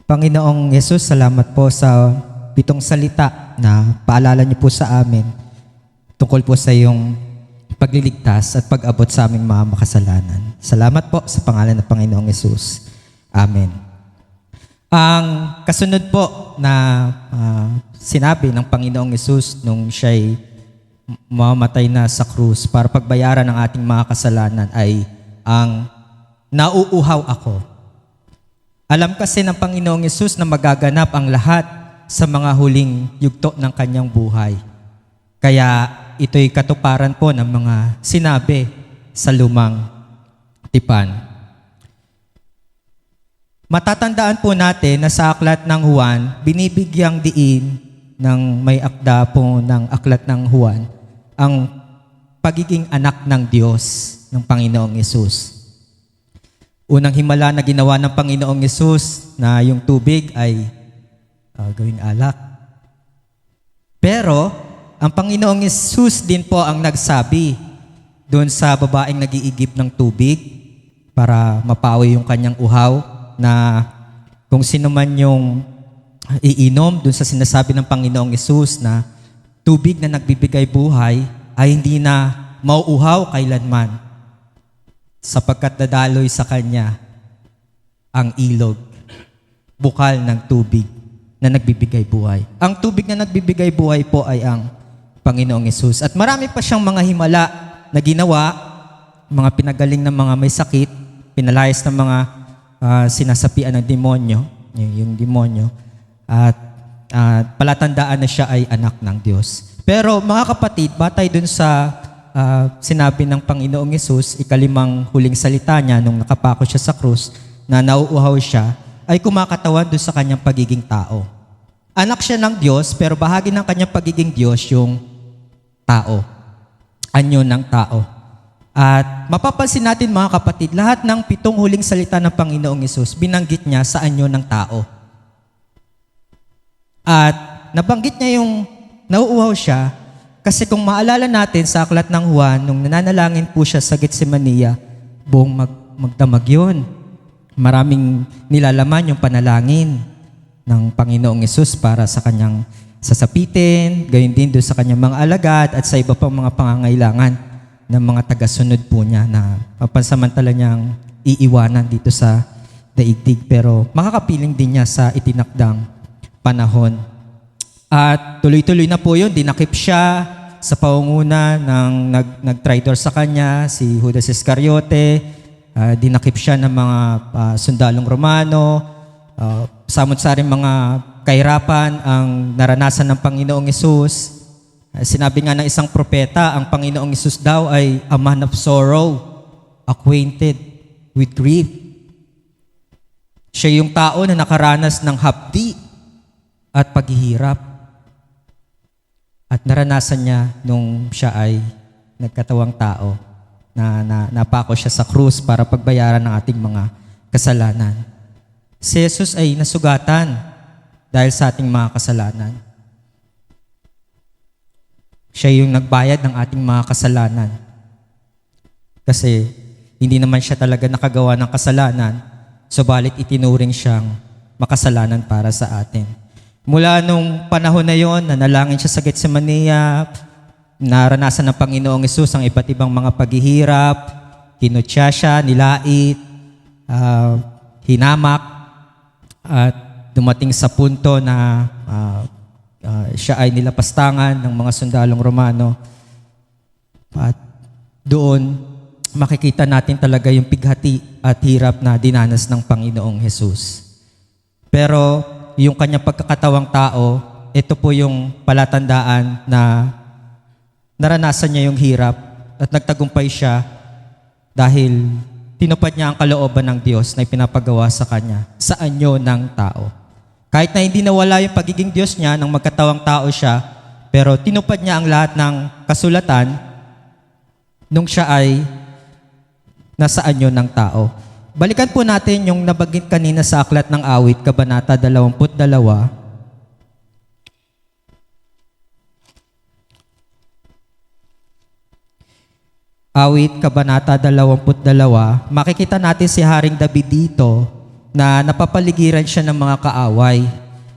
Panginoong Yesus, salamat po sa pitong salita na paalala niyo po sa amin tungkol po sa iyong pagliligtas at pag-abot sa aming mga makasalanan. Salamat po sa pangalan ng Panginoong Yesus. Amen. Ang kasunod po na sinabi ng Panginoong Yesus nung siya'y mamamatay na sa krus para pagbayaran ng ating mga kasalanan ay ang nauuhaw ako. Alam kasi ng Panginoong Yesus na magaganap ang lahat sa mga huling yugto ng kanyang buhay. Kaya ito'y katuparan po ng mga sinabi sa lumang tipan. Matatandaan po natin na sa aklat ng Juan, binibigyang diin ng may akda po ng aklat ng Juan ang pagiging anak ng Diyos ng Panginoong Yesus. Unang himala na ginawa ng Panginoong Yesus na yung tubig ay gawing alak. Pero ang Panginoong Yesus din po ang nagsabi doon sa babaeng nag-iigib ng tubig para mapawi yung kanyang uhaw na kung sino man yung iinom doon sa sinasabi ng Panginoong Yesus na tubig na nagbibigay buhay ay hindi na mauuhaw kailanman sapagkat dadaloy sa kanya ang ilog, bukal ng tubig na nagbibigay buhay. Ang tubig na nagbibigay buhay po ay ang Panginoong Yesus. At marami pa siyang mga himala na ginawa, mga pinagaling ng mga may sakit, pinalayas ng mga sinasapian ng demonyo, yung demonyo, at palatandaan na siya ay anak ng Diyos. Pero mga kapatid, batay dun sa sinabi ng Panginoong Yesus, ikalimang huling salita niya nung nakapako siya sa krus, na nauuhaw siya, ay kumakatawan doon sa kanyang pagiging tao. Anak siya ng Diyos, pero bahagi ng kanyang pagiging Diyos yung tao. Anyo ng tao. At mapapansin natin mga kapatid, lahat ng pitong huling salita ng Panginoong Yesus, binanggit niya sa anyo ng tao. At nabanggit niya yung nauuhaw siya, kasi kung maalala natin sa aklat ng Juan, nung nananalangin po siya sa Getsemania, buong magdamag yun. Maraming nilalaman yung panalangin ng Panginoong Yesus para sa kanyang sasapitin, gayon din doon sa kanyang mga alagad at sa iba pang mga pangangailangan ng mga tagasunod po niya na mapansamantala niyang iiwanan dito sa daigdig. Pero makakapiling din niya sa itinakdang panahon. At tuloy-tuloy na po yun, dinakip siya sa pangunguna ng nag-traitor sa kanya, si Judas Iscariote, dinakip siya ng mga sundalong Romano, samot-saring mga kahirapan ang naranasan ng Panginoong Yesus. Sinabi nga ng isang propeta, ang Panginoong Yesus daw ay a man of sorrow, acquainted with grief. Siya yung tao na nakaranas ng hapdi at paghihirap. At naranasan niya nung siya ay nagkatawang tao na napako siya sa krus para pagbayaran ng ating mga kasalanan. Si Jesus ay nasugatan dahil sa ating mga kasalanan. Siya yung nagbayad ng ating mga kasalanan. Kasi hindi naman siya talaga nakagawa ng kasalanan, subalit itinuring siyang makasalanan para sa atin. Mula nung panahon na yon, nanalangin siya sa Getsemania, naranasan ng Panginoong Yesus ang iba't ibang mga paghihirap, kinutya siya, nilait, hinamak, at dumating sa punto na siya ay nilapastangan ng mga sundalong Romano. At doon, makikita natin talaga yung pighati at hirap na dinanas ng Panginoong Yesus. Pero yung kanyang pagkakatawang tao, ito po yung palatandaan na naranasan niya yung hirap at nagtagumpay siya dahil tinupad niya ang kalooban ng Diyos na ipinapagawa sa kanya sa anyo ng tao. Kahit na hindi nawala yung pagiging Diyos niya nang magkatawang tao siya, pero tinupad niya ang lahat ng kasulatan nung siya ay nasa anyo ng tao. Balikan po natin yung nabanggit kanina sa aklat ng Awit, Kabanata 22. Awit, Kabanata 22. Makikita natin si Haring David dito na napapaligiran siya ng mga kaaway.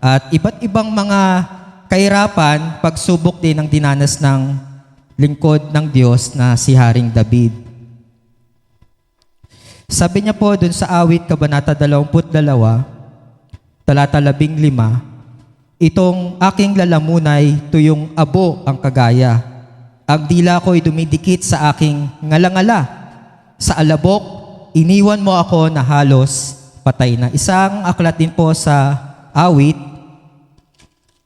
At iba't ibang mga kahirapan, pagsubok din ang dinanas ng lingkod ng Diyos na si Haring David. Sabi niya po dun sa awit, Kabanata 22, talata 15, itong aking lalamunay, tuyong abo ang kagaya. Ang dila ko'y dumidikit sa aking ngalangala. Sa alabok, iniwan mo ako na halos patay na. Isang aklat din po sa awit,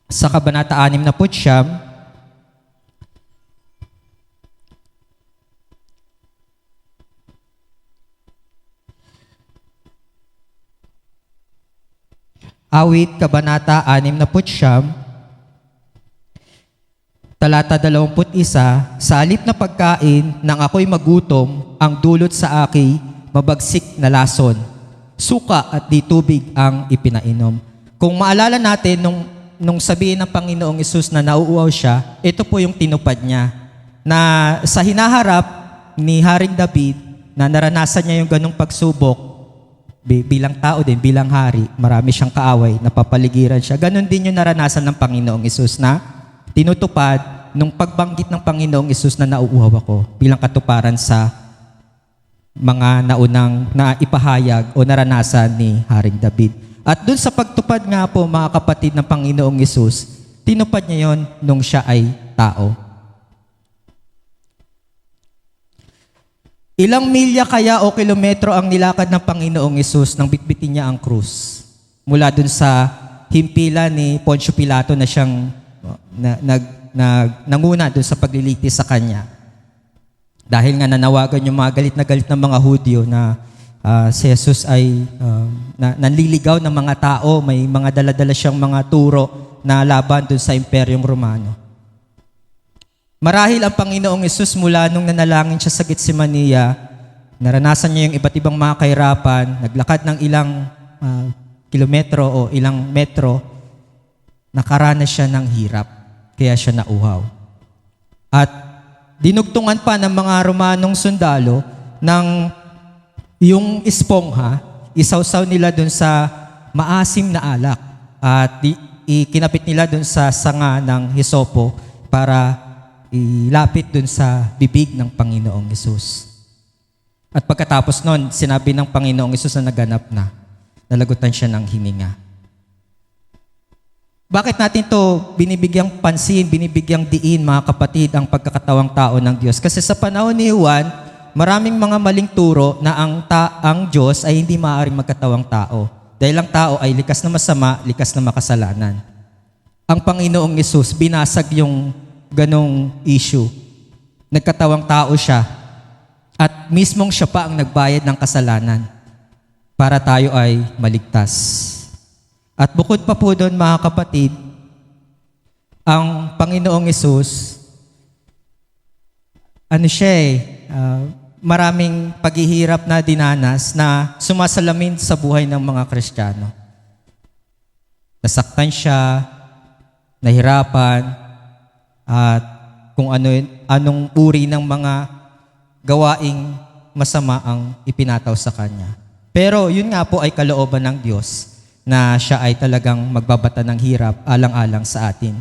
sa Kabanata 69, awit, Kabanata 69, talata 21, sa halip na pagkain nang ako'y magutom, ang dulot sa aki mabagsik na lason. Suka at di tubig ang ipinainom. Kung maalala natin, nung sabihin ng Panginoong Hesus na nauuaw siya, ito po yung tinupad niya. Na sa hinaharap ni Haring David, na naranasan niya yung ganong pagsubok, bilang tao din, bilang hari, marami siyang kaaway, napapaligiran siya. Ganon din yung naranasan ng Panginoong Hesus na tinutupad nung pagbanggit ng Panginoong Hesus na nauuhaw ako bilang katuparan sa mga naunang naipahayag o naranasan ni Haring David. At dun sa pagtupad nga po, mga kapatid ng Panginoong Hesus, tinupad niya yon nung siya ay tao. Ilang milya kaya o kilometro ang nilakad ng Panginoong Hesus nang bitbitin niya ang krus? Mula dun sa himpilan ni Poncio Pilato na siyang nanguna dun sa paglilitis sa kanya. Dahil nga nanawagan yung mga galit na galit ng mga Hudyo na si Jesus ay nanliligaw ng mga tao, may mga daladala siyang mga turo na laban dun sa Imperyong Romano. Marahil ang Panginoong Hesus mula nung nanalangin siya sa Getsemania, naranasan niya yung iba't ibang mga kahirapan, naglakad ng ilang kilometro o ilang metro, nakaranas siya ng hirap, kaya siya nauhaw. At dinugtungan pa ng mga Romanong sundalo ng yung espongha, isawsaw nila dun sa maasim na alak at ikinapit nila dun sa sanga ng hisopo para ilapit dun sa bibig ng Panginoong Hesus. At pagkatapos nun, sinabi ng Panginoong Hesus na naganap na, nalagutan siya ng hininga. Bakit natin to binibigyang pansin, binibigyang diin, mga kapatid, ang pagkakatawang tao ng Diyos? Kasi sa panahon ni Juan, maraming mga maling turo na ang Diyos ay hindi maaaring magkatawang tao. Dahil ang tao ay likas na masama, likas na makasalanan. Ang Panginoong Hesus, binasag yung ganong issue. Nagkatawang tao siya at mismong siya pa ang nagbayad ng kasalanan para tayo ay maligtas. At bukod pa po doon, mga kapatid, ang Panginoong Hesus, maraming paghihirap na dinanas na sumasalamin sa buhay ng mga Kristiyano. Nasaktan siya, nahirapan, at kung anong uri ng mga gawaing masama ang ipinataw sa kanya. Pero yun nga po ay kalooban ng Diyos na siya ay talagang magbabata ng hirap alang-alang sa atin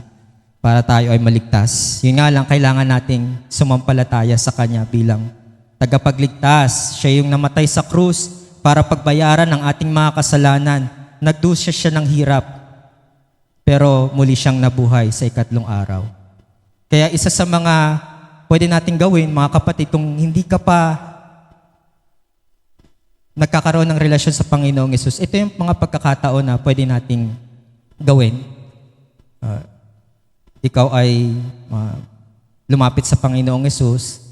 para tayo ay maligtas. Yun nga lang, kailangan nating sumampalataya sa Kanya bilang tagapagligtas. Siya yung namatay sa krus para pagbayaran ng ating mga kasalanan. Nagdusa siya ng hirap, pero muli siyang nabuhay sa ikatlong araw. Kaya isa sa mga pwede nating gawin, mga kapatid, kung hindi ka pa nagkakaroon ng relasyon sa Panginoong Hesus, ito yung mga pagkakataon na pwede nating gawin. Ikaw ay lumapit sa Panginoong Hesus,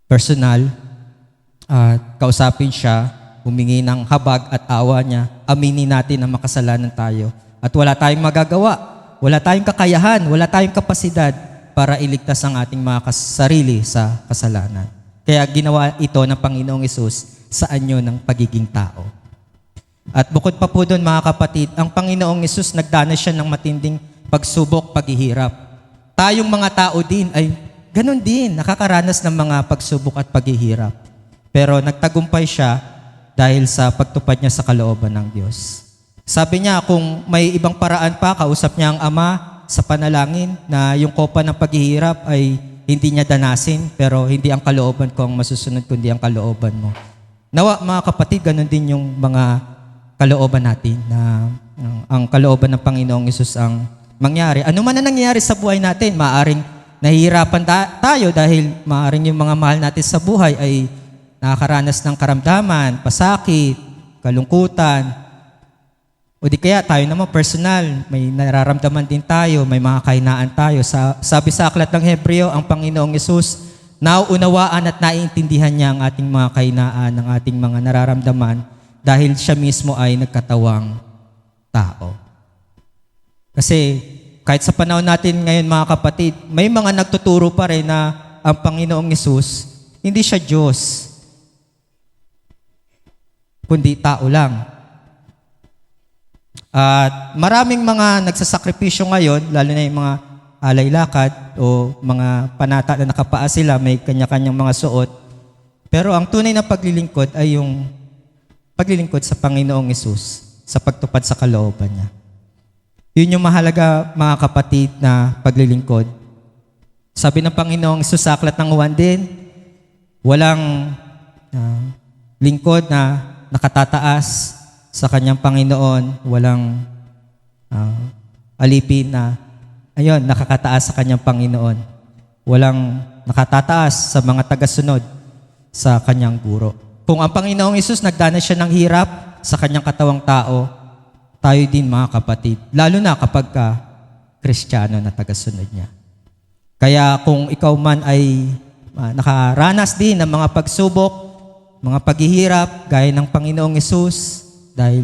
personal, at kausapin siya, humingi ng habag at awa niya, aminin natin na makasalanan tayo. At wala tayong magagawa, wala tayong kakayahan, wala tayong kapasidad para iligtas ang ating mga sarili sa kasalanan. Kaya ginawa ito ng Panginoong Hesus sa anyo ng pagiging tao. At bukod pa po doon, mga kapatid, ang Panginoong Hesus nagdanas siya ng matinding pagsubok, paghihirap. Tayong mga tao din ay ganun din, nakakaranas ng mga pagsubok at paghihirap. Pero nagtagumpay siya dahil sa pagtupad niya sa kalooban ng Diyos. Sabi niya, kung may ibang paraan pa, kausap niya ang Ama sa panalangin na yung kopa ng paghihirap ay hindi niya danasin, pero hindi ang kalooban ko ang masusunod, kundi ang kalooban mo. Nawa, mga kapatid, ganun din yung mga kalooban natin na ang kalooban ng Panginoong Hesus ang mangyari. Ano man na nangyayari sa buhay natin, maaring nahihirapan tayo dahil maaring yung mga mahal natin sa buhay ay nakakaranas ng karamdaman, pasakit, kalungkutan, o di kaya tayo naman personal, may nararamdaman din tayo, may mga kahinaan tayo. Sabi sa aklat ng Hebreo, ang Panginoong Hesus, nauunawaan at naiintindihan niya ang ating mga kahinaan, ang ating mga nararamdaman dahil siya mismo ay nagkatawang tao. Kasi kahit sa panahon natin ngayon mga kapatid, may mga nagtuturo pa rin na ang Panginoong Hesus, hindi siya Diyos, kundi tao lang. At maraming mga nagsasakripisyo ngayon, lalo na yung mga alay lakad o mga panata na nakapaa sila, may kanya-kanyang mga suot. Pero ang tunay na paglilingkod ay yung paglilingkod sa Panginoong Hesus sa pagtupad sa kalooban niya. Yun yung mahalaga mga kapatid na paglilingkod. Sabi ng Panginoong Hesus sa aklat ng Juan din, walang lingkod na nakatataas sa kanyang Panginoon, walang alipin na nakakataas sa kanyang Panginoon. Walang nakatataas sa mga tagasunod sa kanyang guro. Kung ang Panginoong Hesus nagdanas siya ng hirap sa kanyang katawang tao, tayo din mga kapatid, lalo na kapag Kristiyano na tagasunod niya. Kaya kung ikaw man ay nakaranas din ng mga pagsubok, mga paghihirap, gaya ng Panginoong Hesus, dahil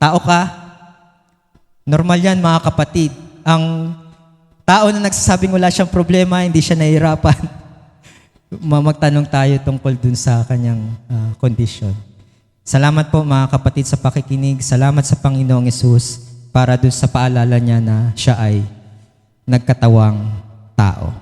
tao ka, normal yan mga kapatid. Ang tao na nagsasabing wala siyang problema, hindi siya nahihirapan. Magtanong tayo tungkol dun sa kanyang kondisyon. Salamat po mga kapatid sa pakikinig. Salamat sa Panginoong Hesus para dun sa paalala niya na siya ay nagkatawang tao.